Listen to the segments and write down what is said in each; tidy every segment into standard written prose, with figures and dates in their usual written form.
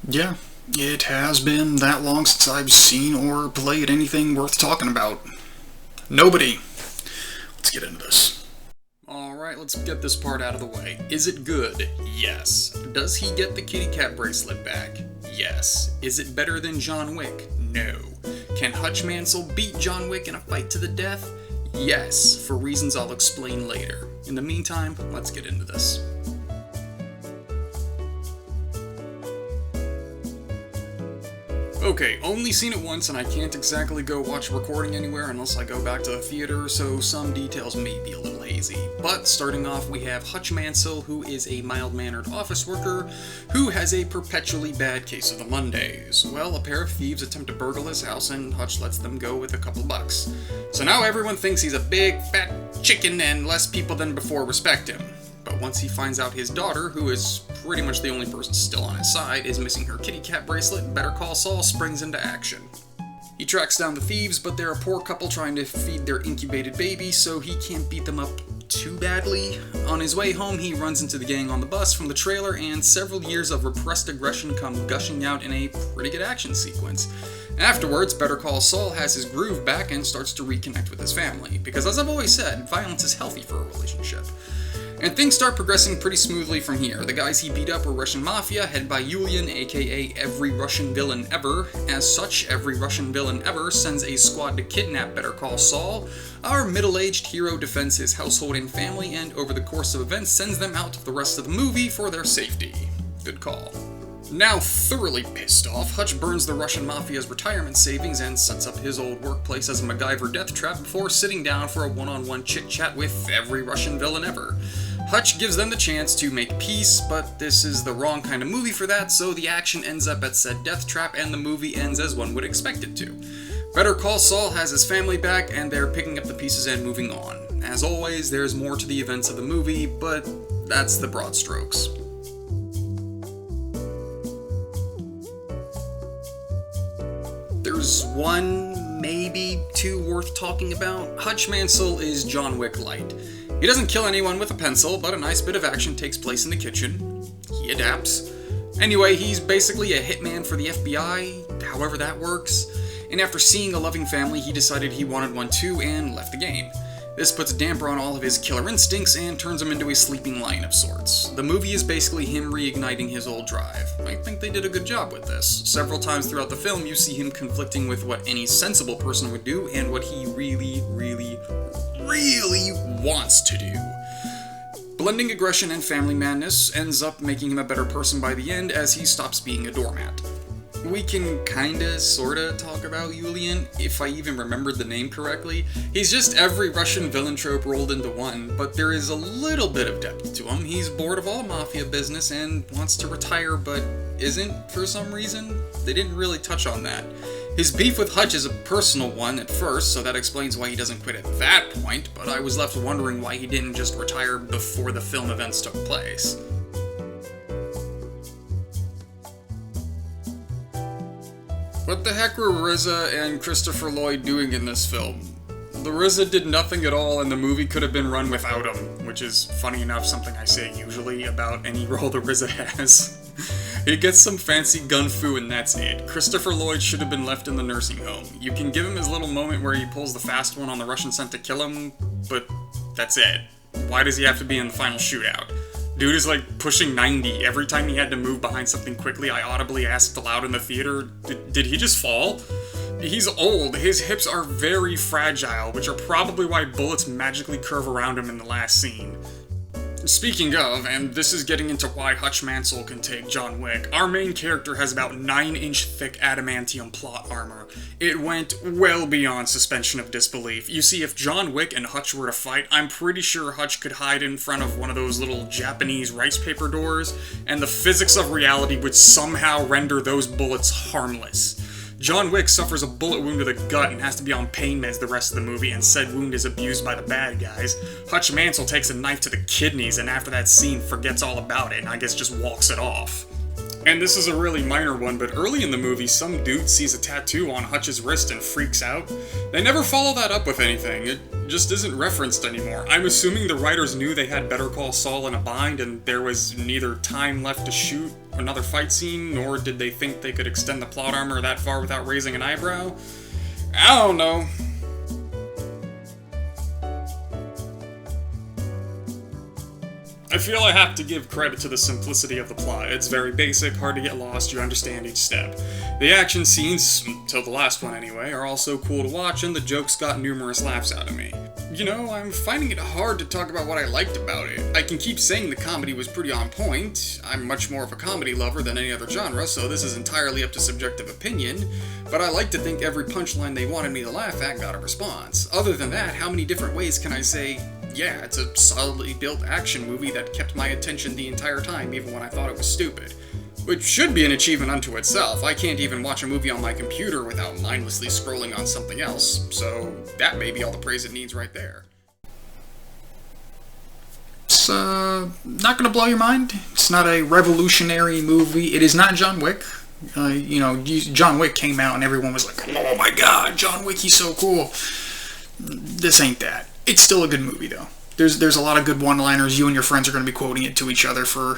Yeah, it has been that long since I've seen or played anything worth talking about. Nobody. Let's get into this. Alright, let's get this part out of the way. Is it good? Yes. Does he get the kitty cat bracelet back? Yes. Is it better than John Wick? No. Can Hutch Mansell beat John Wick in a fight to the death? Yes, for reasons I'll explain later. In the meantime, let's get into this. Okay, only seen it once and I can't exactly go watch a recording anywhere unless I go back to the theater, so some details may be a little hazy. But starting off, we have Hutch Mansell, who is a mild-mannered office worker who has a perpetually bad case of the Mondays. Well, a pair of thieves attempt to burgle his house and Hutch lets them go with a couple bucks. So now everyone thinks he's a big, fat chicken and less people than before respect him. But once he finds out his daughter, who is pretty much the only person still on his side, is missing her kitty cat bracelet, Better Call Saul springs into action. He tracks down the thieves, but they're a poor couple trying to feed their incubated baby, so he can't beat them up too badly. On his way home, he runs into the gang on the bus from the trailer, and several years of repressed aggression come gushing out in a pretty good action sequence. Afterwards, Better Call Saul has his groove back and starts to reconnect with his family, because as I've always said, violence is healthy for a relationship. And things start progressing pretty smoothly from here. The guys he beat up were Russian Mafia, headed by Yulian, aka Every Russian Villain Ever. As such, Every Russian Villain Ever sends a squad to kidnap Better Call Saul. Our middle-aged hero defends his household and family, and over the course of events sends them out to the rest of the movie for their safety. Good call. Now thoroughly pissed off, Hutch burns the Russian Mafia's retirement savings and sets up his old workplace as a MacGyver death trap before sitting down for a one-on-one chit-chat with Every Russian Villain Ever. Hutch gives them the chance to make peace, but this is the wrong kind of movie for that, so the action ends up at said death trap and the movie ends as one would expect it to. Better Call Saul has his family back and they're picking up the pieces and moving on. As always, there's more to the events of the movie, but that's the broad strokes. There's one, maybe two worth talking about. Hutch Mansell is John Wick light. He doesn't kill anyone with a pencil, but a nice bit of action takes place in the kitchen. He adapts. Anyway, he's basically a hitman for the FBI, however that works. And after seeing a loving family, he decided he wanted one too and left the game. This puts a damper on all of his killer instincts and turns him into a sleeping lion of sorts. The movie is basically him reigniting his old drive. I think they did a good job with this. Several times throughout the film, you see him conflicting with what any sensible person would do and what he really wants to do. Blending aggression and family madness ends up making him a better person by the end as he stops being a doormat. We can sorta talk about Yulian, if I even remembered the name correctly. He's just every Russian villain trope rolled into one, but there is a little bit of depth to him. He's bored of all mafia business and wants to retire, but isn't for some reason. They didn't really touch on that. His beef with Hutch is a personal one at first, so that explains why he doesn't quit at that point, but I was left wondering why he didn't just retire before the film events took place. What the heck were RZA and Christopher Lloyd doing in this film? The RZA did nothing at all and the movie could have been run without him, which is funny enough something I say usually about any role the RZA has. He gets some fancy gun fu and that's it. Christopher Lloyd should have been left in the nursing home. You can give him his little moment where he pulls the fast one on the Russian sent to kill him, but that's it. Why does he have to be in the final shootout? Dude is like pushing 90. Every time he had to move behind something quickly, I audibly asked aloud in the theater, did he just fall? He's old. His hips are very fragile, which are probably why bullets magically curve around him in the last scene. Speaking of, and this is getting into why Hutch Mansell can take John Wick, our main character has about 9-inch thick adamantium plot armor. It went well beyond suspension of disbelief. You see, if John Wick and Hutch were to fight, I'm pretty sure Hutch could hide in front of one of those little Japanese rice paper doors, and the physics of reality would somehow render those bullets harmless. John Wick suffers a bullet wound to the gut and has to be on pain meds the rest of the movie, and said wound is abused by the bad guys. Hutch Mansell takes a knife to the kidneys and after that scene forgets all about it and I guess just walks it off. And this is a really minor one, but early in the movie, some dude sees a tattoo on Hutch's wrist and freaks out. They never follow that up with anything. It just isn't referenced anymore. I'm assuming the writers knew they had Better Call Saul in a bind and there was neither time left to shoot another fight scene, nor did they think they could extend the plot armor that far without raising an eyebrow. I don't know. I feel I have to give credit to the simplicity of the plot. It's very basic, hard to get lost, you understand each step. The action scenes, till the last one anyway, are also cool to watch, and the jokes got numerous laughs out of me. You know, I'm finding it hard to talk about what I liked about it. I can keep saying the comedy was pretty on point. I'm much more of a comedy lover than any other genre, so this is entirely up to subjective opinion, but I like to think every punchline they wanted me to laugh at got a response. Other than that, how many different ways can I say, yeah, it's a solidly built action movie that kept my attention the entire time, even when I thought it was stupid? Which should be an achievement unto itself. I can't even watch a movie on my computer without mindlessly scrolling on something else, so that may be all the praise it needs right there. It's not gonna blow your mind. It's not a revolutionary movie. It is not John Wick. John Wick came out and everyone was like, oh my god, John Wick, he's so cool. This ain't that. It's still a good movie, though. There's a lot of good one-liners. You and your friends are going to be quoting it to each other for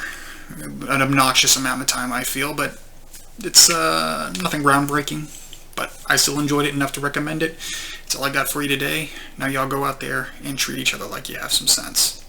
an obnoxious amount of time, I feel, but it's nothing groundbreaking. But I still enjoyed it enough to recommend it. That's all I got for you today. Now y'all go out there and treat each other like you have some sense.